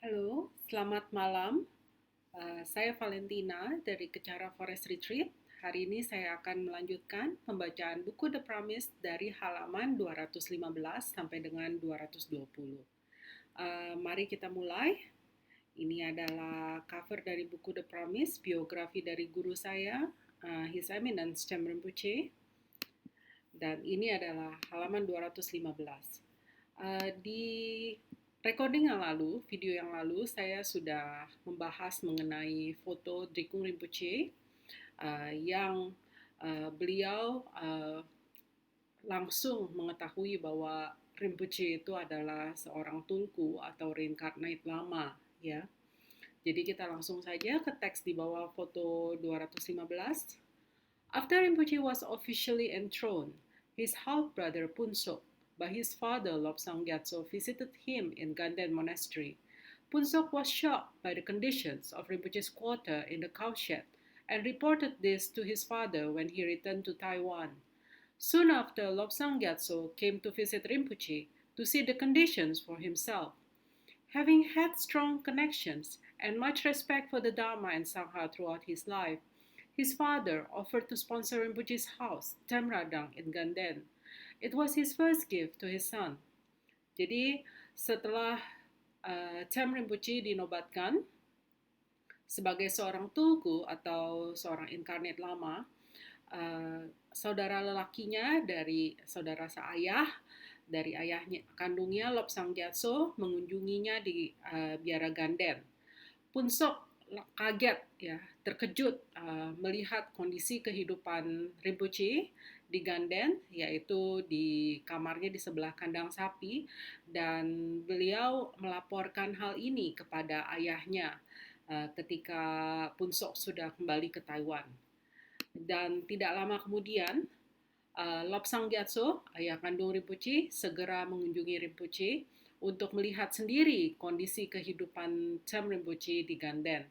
Halo, selamat malam. Saya Valentina dari Kecara Forest Retreat. Hari ini saya akan melanjutkan pembacaan buku The Promise dari halaman 215 sampai dengan 220. Mari kita mulai. Ini adalah cover dari buku The Promise, biografi dari guru saya, His Eminence Chem Rinpoche. Dan ini adalah halaman 215. Di recording yang lalu, video yang lalu, saya sudah membahas mengenai foto Drikung Rinpoche yang beliau langsung mengetahui bahwa Rinpoche itu adalah seorang tulku atau reincarnate lama, ya. Jadi kita langsung saja ke teks di bawah foto 215. After Rinpoche was officially enthroned, his half-brother Punsok by his father Lobsang Gyatso visited him in Ganden Monastery. Punsok was shocked by the conditions of Rinpoche's quarter in the cowshed and reported this to his father when he returned to Taiwan. Soon after, Lobsang Gyatso came to visit Rinpoche to see the conditions for himself. Having had strong connections and much respect for the Dharma and Sangha throughout his life, his father offered to sponsor Rinpoche's house, Temradang, in Ganden. It was his first gift to his son. Jadi setelah Tem Rinpoche dinobatkan sebagai seorang tulku atau seorang inkarnat lama, saudara lelakinya dari saudara seayah, dari ayahnya kandungnya Lobsang Gyatso mengunjunginya di Biara Ganden. Punsok kaget ya, terkejut melihat kondisi kehidupan Rinpoche di Ganden, yaitu di kamarnya di sebelah kandang sapi, dan beliau melaporkan hal ini kepada ayahnya ketika Punsok sudah kembali ke Taiwan. Dan tidak lama kemudian, Lobsang Gyatso, ayah kandung Rinpoche, segera mengunjungi Rinpoche untuk melihat sendiri kondisi kehidupan Chem Rinpoche di Ganden.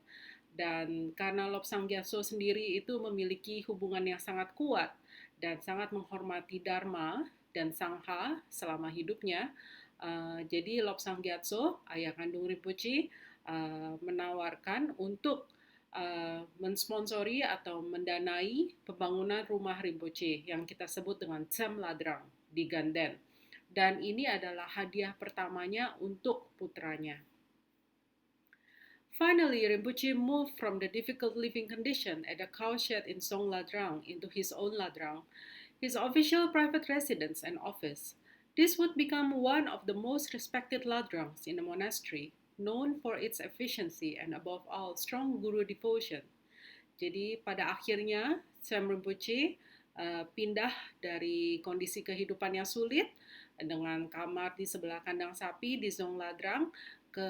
Dan karena Lobsang Gyatso sendiri itu memiliki hubungan yang sangat kuat dan sangat menghormati Dharma dan Sangha selama hidupnya, jadi Lobsang Gyatso, ayah kandung Rinpoche, menawarkan untuk mensponsori atau mendanai pembangunan rumah Rinpoche yang kita sebut dengan Cem Ladrang di Ganden. Dan ini adalah hadiah pertamanya untuk putranya. Finally, Rinpoche moved from the difficult living condition at the cowshed in Song Ladrang into his own Ladrang, his official private residence and office. This would become one of the most respected Ladrangs in the monastery, known for its efficiency and above all strong guru devotion. Jadi pada akhirnya Sam Rinpoche pindah dari kondisi kehidupan yang sulit dengan kamar di sebelah kandang sapi di Zong Ladrang ke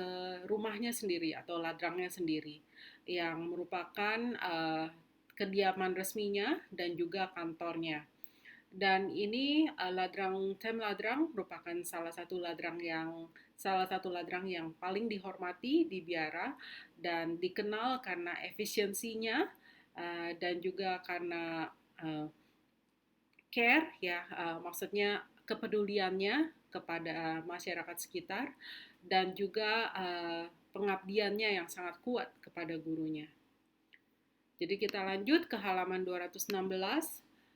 rumahnya sendiri atau ladrangnya sendiri yang merupakan kediaman resminya dan juga kantornya. Dan ini Ladrang Tem Ladrang merupakan salah satu ladrang yang paling dihormati di Biara dan dikenal karena efisiensinya dan juga karena care ya, maksudnya kepeduliannya kepada masyarakat sekitar dan juga pengabdiannya yang sangat kuat kepada gurunya. Jadi kita lanjut ke halaman 216.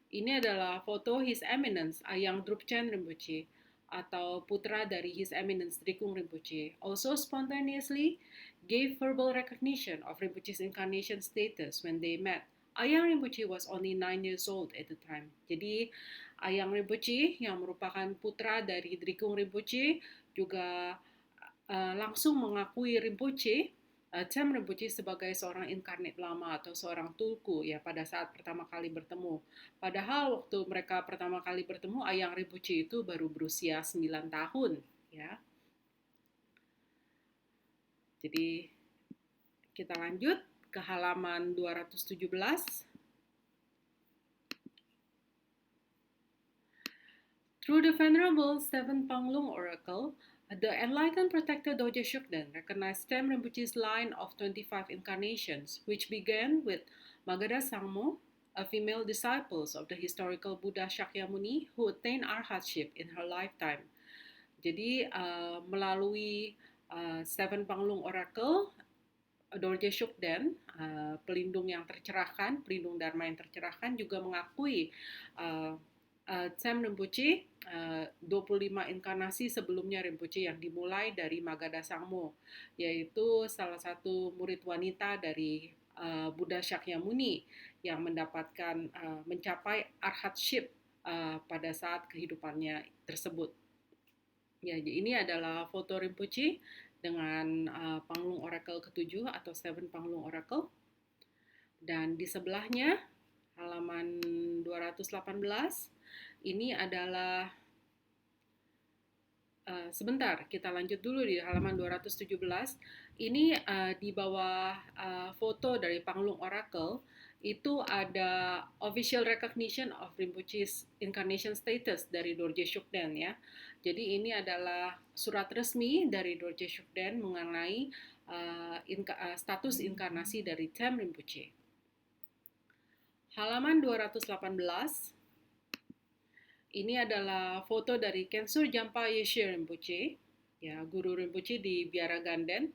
Ini adalah foto His Eminence Ayang Drupchen Rinpoche atau putra dari His Eminence Drikung Rinpoche, also spontaneously gave verbal recognition of Rinpoche's incarnation status when they met. Ayang Rinpoche was only 9 years old at the time. Jadi Ayang Rinpoche yang merupakan putra dari Drikung Rinpoche juga langsung mengakui Rinpoche, Cem Rinpoche sebagai seorang inkarnat lama atau seorang tulku ya pada saat pertama kali bertemu. Padahal waktu mereka pertama kali bertemu, Ayang Rinpoche itu baru berusia 9 tahun ya. Jadi kita lanjut ke halaman 217. Through the Venerable Seven Panglung Oracle, the enlightened protector Doje Shukden recognized Tem Rinpoche's line of 25 incarnations, which began with Magadha Sangmo, a female disciple of the historical Buddha Shakyamuni who attained arhatship in her lifetime. Jadi melalui Seven Panglung Oracle, Dorje Shugden, pelindung yang tercerahkan, pelindung Dharma yang tercerahkan, juga mengakui Tsen Rinpoche 25 inkarnasi sebelumnya Rinpoche yang dimulai dari Magadha Sangmo, yaitu salah satu murid wanita dari Buddha Shakyamuni yang mendapatkan mencapai arhatship pada saat kehidupannya tersebut. Ya, ini adalah foto Rinpoche dengan Panglung Oracle ke-7 atau Seven Panglung Oracle. Dan di sebelahnya, halaman 218, ini adalah, sebentar, kita lanjut dulu di halaman 217. Ini di bawah foto dari Panglung Oracle, itu ada official recognition of Rinpoche's incarnation status dari Dorje Shugden ya. Jadi ini adalah surat resmi dari Dorje Shugden mengenai status inkarnasi dari Tsen Rinpoche. Halaman 218, ini adalah foto dari Kensur Jampa Yeshe Rinpoche, ya, Guru Rinpoche di Biara Ganden.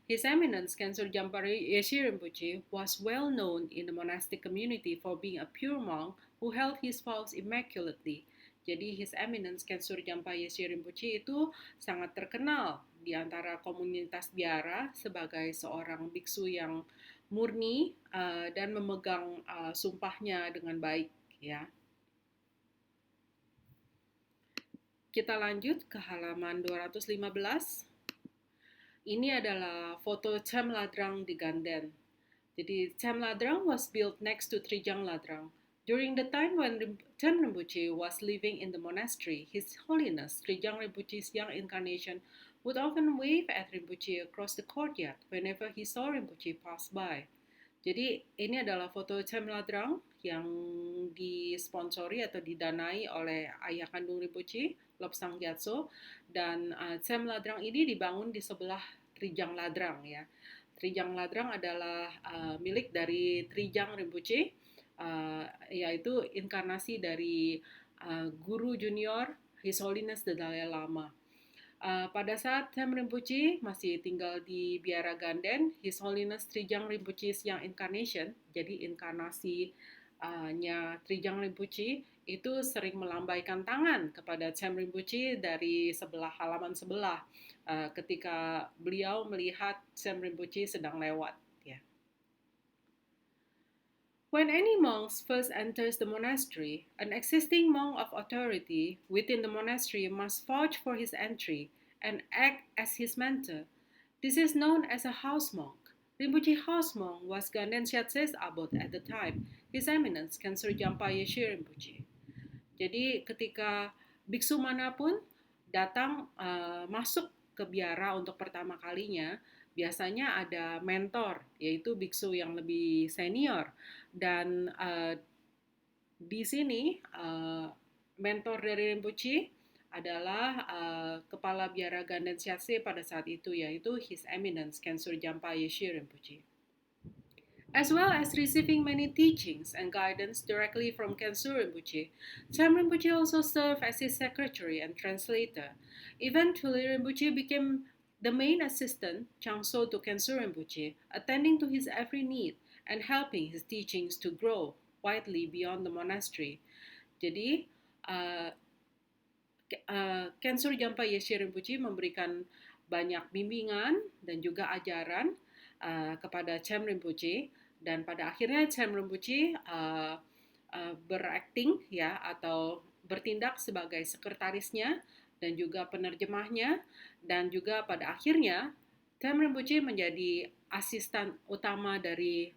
His Eminence Kensur Jampa Yeshe Rinpoche was well known in the monastic community for being a pure monk who held his vows immaculately. Jadi His Eminence Kensur Jampa Yeshe Rinpoche itu sangat terkenal di antara komunitas biara sebagai seorang biksu yang murni dan memegang sumpahnya dengan baik, ya. Kita lanjut ke halaman 215. Ini adalah foto Chem Ladrang di Ganden. Jadi Chem Ladrang was built next to Trijang Ladrang. During the time when Chem Rinpoche was living in the monastery, His Holiness Trijang Rinpoche's young incarnation would often wave at Rinpoche across the courtyard whenever he saw Rinpoche pass by. Jadi ini adalah foto Chem Ladrang yang disponsori atau didanai oleh ayah kandung Rinpoche, Lobsang Gyatso, dan Chem Ladrang ini dibangun di sebelah Trijang Ladrang ya. Trijang Ladrang adalah milik dari Trijang Rinpoche, yaitu inkarnasi dari guru junior His Holiness the Dalai Lama. Pada saat Tsen Rinpoche masih tinggal di Biara Ganden, His Holiness Trijang Rinpoche's Young Incarnation, jadi inkarnasinya Trijang Rinpoche itu sering melambaikan tangan kepada Tsen Rinpoche dari sebelah halaman sebelah ketika beliau melihat Tsen Rinpoche sedang lewat. Ya. When any monk first enters the monastery, an existing monk of authority within the monastery must vouch for his entry and act as his mentor. This is known as a house monk. Rinpoche house monk was Ganden Shatse's abbot at the time, His Eminence Kensur Jampa Yeshe Rinpoche. Jadi ketika biksu manapun datang masuk ke biara untuk pertama kalinya, biasanya ada mentor, yaitu biksu yang lebih senior. Dan di sini mentor dari Rinpoche adalah kepala biara Ganden Shatse pada saat itu, yaitu His Eminence Kensur Jampa Yeshe Rinpoche. As well as receiving many teachings and guidance directly from Kensur Rinpoche, Tsen Rinpoche also served as his secretary and translator. Eventually, Rinpoche became the main assistant, Changso, to Kensur Rinpoche, attending to his every need and helping his teachings to grow widely beyond the monastery. Jadi, Kensur Jampa Yeshe Rinpoche memberikan banyak bimbingan dan juga ajaran kepada Tsen Rinpoche, dan pada akhirnya Tsen Rinpoche berakting ya atau bertindak sebagai sekretarisnya dan juga penerjemahnya, dan juga pada akhirnya Tsen Rinpoche menjadi asisten utama dari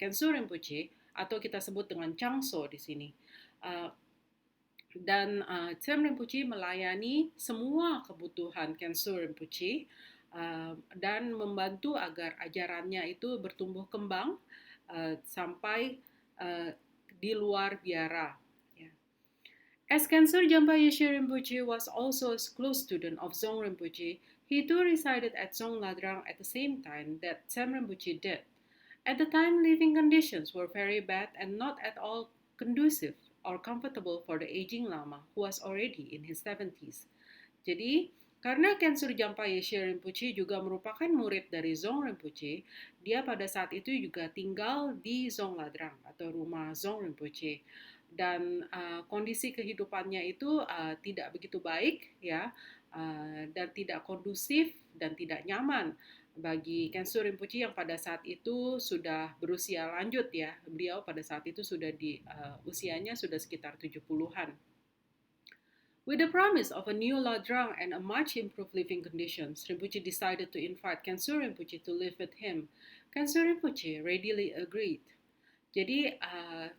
Kensur Rinpoche atau kita sebut dengan Changso di sini. Dan Tsen Rinpoche melayani semua kebutuhan Kensur Rinpoche dan membantu agar ajarannya itu bertumbuh kembang sampai di luar biara. As Kensur Jampa Yeshe Rinpoche was also a close student of Dzong Rinpoche, he too resided at Dzong Ladrang at the same time that Tsen Rinpoche did. At the time, living conditions were very bad and not at all conducive or comfortable for the aging Lama who was already in his 70s. Jadi, Karena Kensur Jampa Yeshe Rinpoche juga merupakan murid dari Zong Rinpoche, dia pada saat itu juga tinggal di Zong Ladrang atau rumah Zong Rinpoche. Dan kondisi kehidupannya itu tidak begitu baik ya, dan tidak kondusif dan tidak nyaman bagi Kensur Rinpoche yang pada saat itu sudah berusia lanjut ya. Beliau pada saat itu sudah usianya sudah sekitar 70-an. With the promise of a new Ladrang and a much improved living conditions, Rinpoche decided to invite Kensur Rinpoche to live with him. Kensur Rinpoche readily agreed. Jadi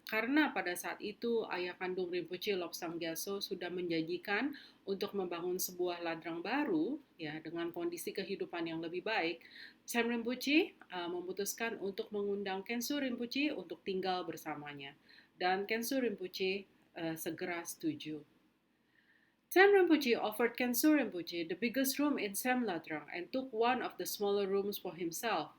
karena pada saat itu ayah kandung Rinpoche Lobsang Gyatso sudah menjanjikan untuk membangun sebuah ladrang baru ya dengan kondisi kehidupan yang lebih baik, Cham Rinpoche memutuskan untuk mengundang Kensur Rinpoche untuk tinggal bersamanya dan Kensur Rinpoche segera setuju. Cham Rinpoche offered Kensur Rinpoche the biggest room in Sem Ladrang and took one of the smaller rooms for himself.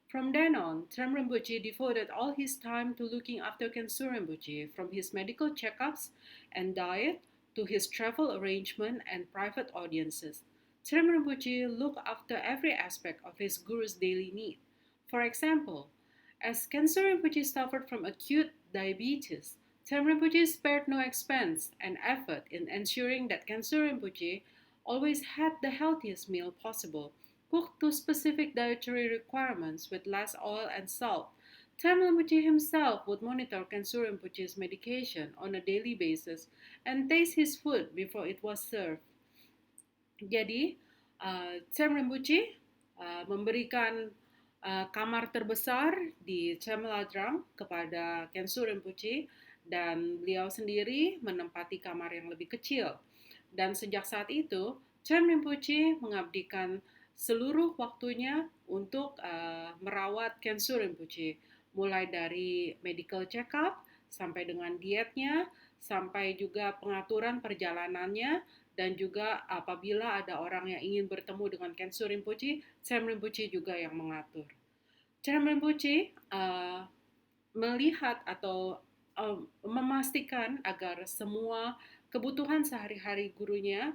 From then on, Cham Rinpoche devoted all his time to looking after Kensur Rinpoche, from his medical checkups and diet to his travel arrangement and private audiences. Cham Rinpoche looked after every aspect of his guru's daily need. For example, as Kensur Rinpoche suffered from acute diabetes, Cham Rinpoche spared no expense and effort in ensuring that Kensur Rinpoche always had the healthiest meal possible, cooked to specific dietary requirements with less oil and salt. Cham Rinpoche himself would monitor Kensur Rinpoche's medication on a daily basis and taste his food before it was served. Jadi, Cham Rinpoche memberikan kamar terbesar di Cham Ladrang kepada Kensur Rinpoche dan beliau sendiri menempati kamar yang lebih kecil. Dan sejak saat itu, Cham Rinpoche mengabdikan seluruh waktunya untuk merawat Kensur Rinpoche, mulai dari medical check-up, sampai dengan dietnya, sampai juga pengaturan perjalanannya, dan juga apabila ada orang yang ingin bertemu dengan Kensur Rinpoche, Cham Rinpoche juga yang mengatur. Cham Rinpoche melihat atau memastikan agar semua kebutuhan sehari-hari gurunya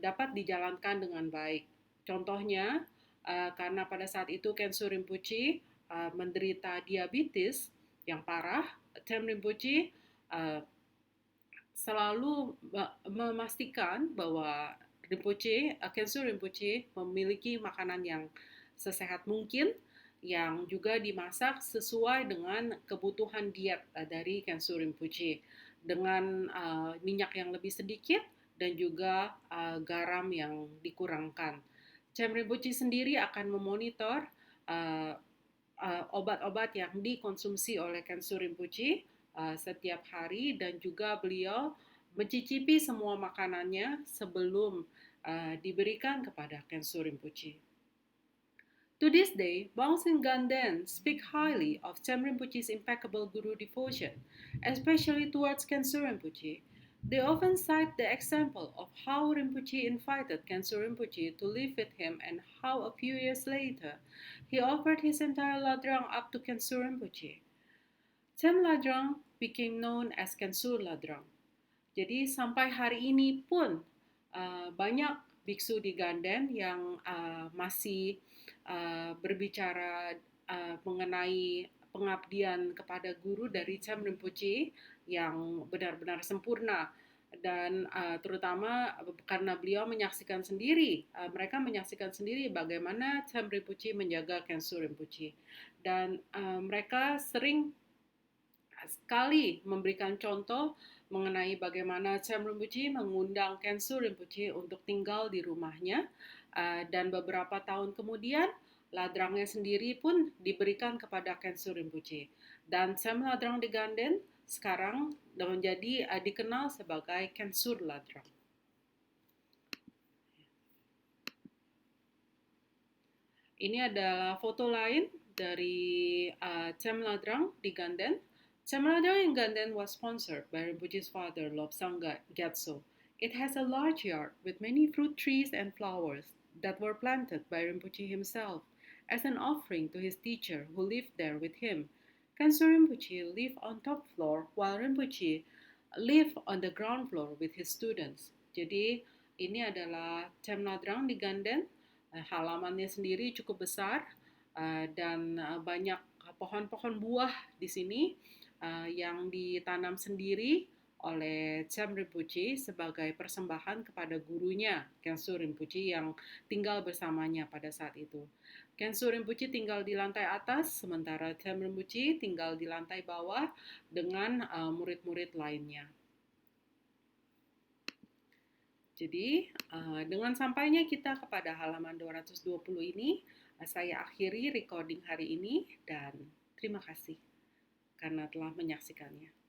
dapat dijalankan dengan baik. Contohnya, karena pada saat itu Kensur Rinpoche menderita diabetes yang parah, Cham Rinpoche selalu memastikan bahwa Kensur Rinpoche memiliki makanan yang sesehat mungkin, yang juga dimasak sesuai dengan kebutuhan diet dari Kensur Rinpoche dengan minyak yang lebih sedikit dan juga garam yang dikurangkan. Cham Rinpoche sendiri akan memonitor obat-obat yang dikonsumsi oleh Kensur Rinpoche setiap hari dan juga beliau mencicipi semua makanannya sebelum diberikan kepada Kensur Rinpoche. To this day, Bongs and Ganden speak highly of Cham Rinpoche's impeccable guru devotion, especially towards Kensur Rinpoche. They often cite the example of how Rinpoche invited Kensur Rinpoche to live with him and how a few years later, he offered his entire Ladrang up to Kensur Rinpoche. Cham Ladrang became known as Kensur Ladrang. Jadi sampai hari ini pun banyak biksu di Ganden yang masih berbicara mengenai pengabdian kepada guru dari Cham Rinpoche yang benar-benar sempurna dan terutama karena beliau menyaksikan sendiri, mereka menyaksikan sendiri bagaimana Cham Rinpoche menjaga Kensur Rinpoche dan mereka sering sekali memberikan contoh mengenai bagaimana Cham Rinpoche mengundang Kensur Rinpoche untuk tinggal di rumahnya dan beberapa tahun kemudian ladrangnya sendiri pun diberikan kepada Kensur Rinpoche dan Cham Ladrang di Ganden sekarang menjadi dikenal sebagai Kensur Ladrang. Ini adalah foto lain dari Cham Ladrang di Ganden. Cham Ladrang in Ganden was sponsored by Rinpoche's father, Lobsang Gyatso. It has a large yard with many fruit trees and flowers that were planted by Rinpoche himself as an offering to his teacher who lived there with him. Kensur Rinpoche lived on top floor while Rinpoche lived on the ground floor with his students. Jadi Ini adalah Cem Nadrang di Ganden. Halamannya sendiri cukup besar dan banyak pohon-pohon buah di sini yang ditanam sendiri oleh Cem Rinpoche sebagai persembahan kepada gurunya Khenso Rinpoche yang tinggal bersamanya pada saat itu. Khenso Rinpoche tinggal di lantai atas, sementara Cem Rinpoche tinggal di lantai bawah dengan murid-murid lainnya. Jadi, dengan sampainya kita kepada halaman 220 ini, saya akhiri recording hari ini dan terima kasih karena telah menyaksikannya.